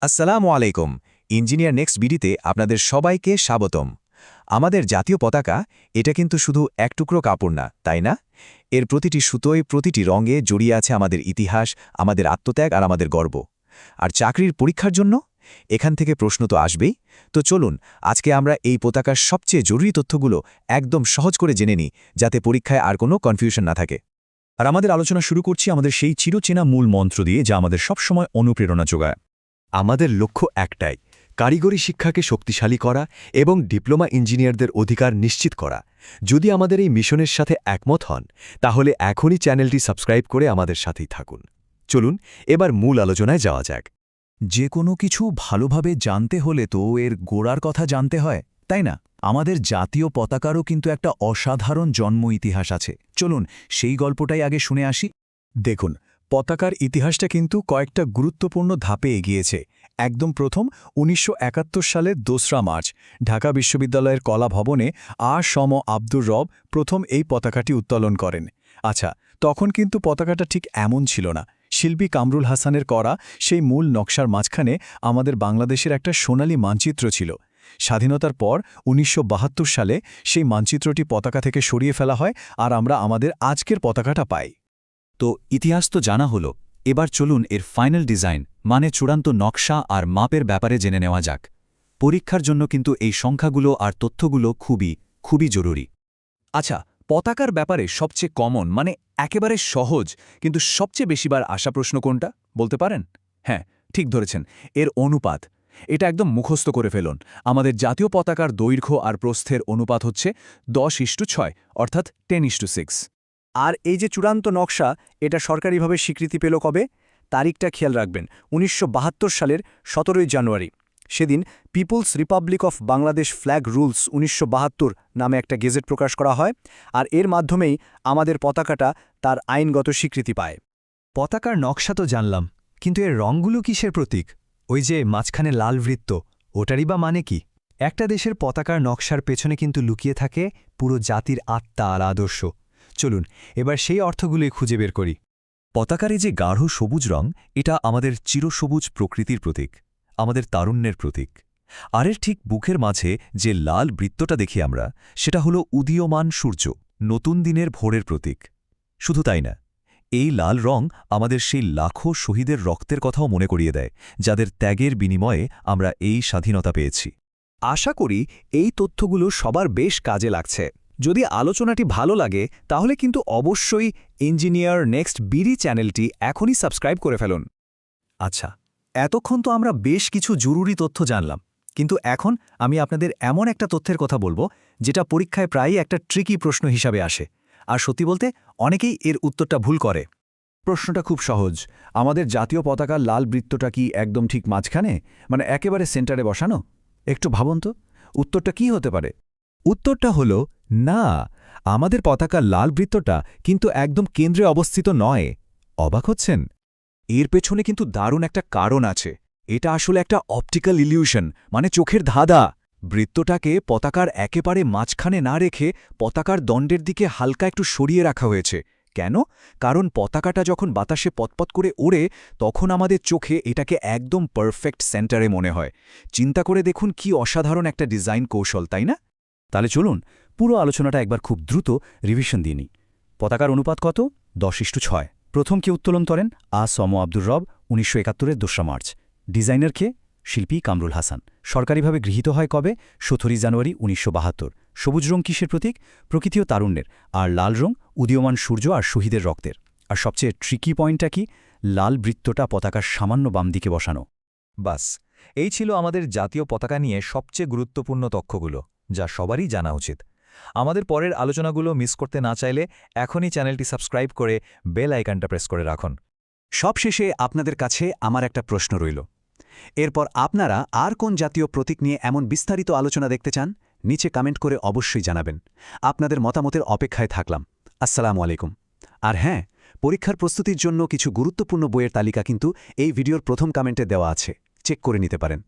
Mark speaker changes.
Speaker 1: আসসালামু আলাইকুম। Engineer next বিডিতে আপনাদের সবাইকে স্বাগতম। আমাদের জাতীয় পতাকা এটা কিন্তু শুধু এক টুকরো কাপড় না, তাই না? এর প্রতিটি সুতোয়, প্রতিটি রঙে জড়িয়ে আছে আমাদের ইতিহাস, আমাদের আত্মত্যাগ আর আমাদের গর্ব। আর চাকরির পরীক্ষার জন্য এখান থেকে প্রশ্ন তো আসবেই। তো চলুন আজকে আমরা এই পতাকার সবচেয়ে জরুরি তথ্যগুলো একদম সহজ করে জেনে নিই, যাতে পরীক্ষায় আর কোনো কনফিউশন না থাকে।
Speaker 2: আর আমাদের আলোচনা শুরু করছি আমাদের সেই চিরচেনা মূল মন্ত্র দিয়ে, যা আমাদের সবসময় অনুপ্রেরণা যোগায়। আমাদের লক্ষ্য একটাই, কারিগরি শিক্ষাকে শক্তিশালী করা এবং ডিপ্লোমা ইঞ্জিনিয়ারদের অধিকার নিশ্চিত করা। যদি আমাদের এই মিশনের সাথে একমত হন, তাহলে এখনই চ্যানেলটি সাবস্ক্রাইব করে আমাদের সাথেই থাকুন। চলুন এবার মূল আলোচনায় যাওয়া যাক।
Speaker 3: যে কোনো কিছু ভালোভাবে জানতে হলে তো এর গোড়ার কথা জানতে হয়, তাই না? আমাদের জাতীয় পতাকারও কিন্তু একটা অসাধারণ জন্ম ইতিহাস আছে। চলুন সেই গল্পটাই আগে শুনে আসি। দেখুন, পতাকার ইতিহাসটা কিন্তু কয়েকটা গুরুত্বপূর্ণ ধাপে এগিয়েছে। একদম প্রথম ১৯৭১ সালের ২রা মার্চ ঢাকা বিশ্ববিদ্যালয়ের কলা ভবনে সম আব্দুর রব প্রথম এই পতাকাটি উত্তোলন করেন। আচ্ছা, তখন কিন্তু পতাকাটা ঠিক এমন ছিল না। শিল্পী কামরুল হাসানের করা সেই মূল নকশার মাঝখানে আমাদের বাংলাদেশের একটা সোনালী মানচিত্র ছিল। স্বাধীনতার পর ১৯৭২ সালে সেই মানচিত্রটি পতাকা থেকে সরিয়ে ফেলা হয়, আর আমরা আমাদের আজকের পতাকাটা পাই।
Speaker 2: তো ইতিহাস তো জানা হলো, এবার চলুন এর ফাইনাল ডিজাইন মানে চূড়ান্ত নকশা আর মাপের ব্যাপারে জেনে নেওয়া যাক। পরীক্ষার জন্য কিন্তু এই সংখ্যাগুলো আর তথ্যগুলো খুবই জরুরি।
Speaker 3: আচ্ছা, পতাকার ব্যাপারে সবচেয়ে কমন মানে একেবারে সহজ কিন্তু সবচেয়ে বেশিবার আসা প্রশ্ন কোনটা বলতে পারেন? হ্যাঁ, ঠিক ধরেছেন, এর অনুপাত। এটা একদম মুখস্থ করে ফেলুন। আমাদের জাতীয় পতাকার দৈর্ঘ্য আর প্রস্থের অনুপাত হচ্ছে 10:6, অর্থাৎ 10:6। আর এই যে চূড়ান্ত নকশা, এটা সরকারিভাবে স্বীকৃতি পেল কবে? তারিখটা খেয়াল রাখবেন, ১৯৭২ সালের ১৭ই জানুয়ারি। সেদিন People's Republic of Bangladesh flag rules ১৯৭২ নামে একটা গেজেট প্রকাশ করা হয়, আর এর মাধ্যমেই আমাদের পতাকাটা তার আইনগত স্বীকৃতি পায়।
Speaker 4: পতাকার নকশা তো জানলাম, কিন্তু এর রঙগুলো কিসের প্রতীক? ওই যে মাঝখানে লাল বৃত্ত, ওটারই বা মানে কি? একটা দেশের পতাকার নকশার পেছনে কিন্তু লুকিয়ে থাকে পুরো জাতির আত্মা আর আদর্শ। চলুন এবার সেই অর্থগুলোই খুঁজে বের করি।
Speaker 2: পতাকার এই যে গাঢ় সবুজ রং, এটা আমাদের চিরসবুজ প্রকৃতির প্রতীক, আমাদের তারুণ্যের প্রতীক। আর এর ঠিক বুকের মাঝে যে লাল বৃত্তটা দেখি আমরা, সেটা হলো উদীয়মান সূর্য, নতুন দিনের ভোরের প্রতীক। শুধু তাই না, এই লাল রং আমাদের সেই লাখো শহীদের রক্তের কথাও মনে করিয়ে দেয়, যাদের ত্যাগের বিনিময়ে আমরা এই স্বাধীনতা পেয়েছি।
Speaker 4: আশা করি এই তথ্যগুলো সবার বেশ কাজে লাগছে। যদি আলোচনাটি ভালো লাগে তাহলে কিন্তু অবশ্যই ইঞ্জিনিয়ার নেক্সট বিডি চ্যানেলটি এখনই সাবস্ক্রাইব করে ফেলুন। আচ্ছা, এতক্ষণ তো আমরা বেশ কিছু জরুরি তথ্য জানলাম, কিন্তু এখন আমি আপনাদের এমন একটা তথ্যের কথা বলবো যেটা পরীক্ষায় প্রায়ই একটা ট্রিকি প্রশ্ন হিসাবে আসে। আর সত্যি বলতে অনেকেই এর উত্তরটা ভুল করে।
Speaker 3: প্রশ্নটা খুব সহজ। আমাদের জাতীয় পতাকার লাল বৃত্তটা কি একদম ঠিক মাঝখানে, মানে একেবারে সেন্টারে বসানো? একটু ভাবুন তো, উত্তরটা কি হতে পারে?
Speaker 2: উত্তরটা হল না, আমাদের পতাকার লাল বৃত্তটা কিন্তু একদম কেন্দ্রে অবস্থিত নয়। অবাক হচ্ছেন?
Speaker 3: এর পেছনে কিন্তু দারুণ একটা কারণ আছে। এটা আসলে একটা অপটিক্যাল ইলিউশন, মানে চোখের ধাঁধা। বৃত্তটাকে পতাকার একেবারে মাঝখানে না রেখে পতাকার দণ্ডের দিকে হালকা একটু সরিয়ে রাখা হয়েছে। কেন? কারণ পতাকাটা যখন বাতাসে পতপত করে ওড়ে, তখন আমাদের চোখে এটাকে একদম পারফেক্ট সেন্টারে মনে হয়। চিন্তা করে দেখুন কি অসাধারণ একটা ডিজাইন কৌশল, তাই না?
Speaker 4: তাহলে চলুন পুরো আলোচনাটা একবার খুব দ্রুত রিভিশন দিয়ে নিই। পতাকার অনুপাত কত? 10:6। প্রথম কে উত্তোলন করেন? সম আব্দুর রব, ১৯৭১-এর ২রা মার্চ। ডিজাইনার কে? শিল্পী কামরুল হাসান। সরকারিভাবে গৃহীত হয় কবে? ১৭ জানুয়ারি ১৯৭২। সবুজ রং কিসের প্রতীক? প্রকৃতি ও তারুণ্যের। আর লাল রং উদীয়মান সূর্য আর শহীদের রক্তের। আর সবচেয়ে ট্রিকি পয়েন্টটা কি? লাল বৃত্তটা পতাকার সামান্য বাম দিকে বসানো।
Speaker 1: বাস, এই ছিল আমাদের জাতীয় পতাকা নিয়ে সবচেয়ে গুরুত্বপূর্ণ তথ্যগুলো, যা সবারই জানা উচিত। আমাদের পরের আলোচনাগুলো মিস করতে না চাইলে এখনই চ্যানেলটি সাবস্ক্রাইব করে বেল আইকনটা প্রেস করে রাখুন।
Speaker 3: সবশেষে আপনাদের কাছে আমার একটা প্রশ্ন রইল। এরপর আপনারা আর কোন জাতীয় প্রতীক নিয়ে এমন বিস্তারিত আলোচনা দেখতে চান? নিচে কমেন্ট করে অবশ্যই জানাবেন। আপনাদের মতামতের অপেক্ষায় থাকলাম। আসসালামু আলাইকুম। আর হ্যাঁ, পরীক্ষার প্রস্তুতির জন্য কিছু গুরুত্বপূর্ণ বইয়ের তালিকা কিন্তু এই ভিডিওর প্রথম কমেন্টে দেওয়া আছে, চেক করে নিতে পারেন।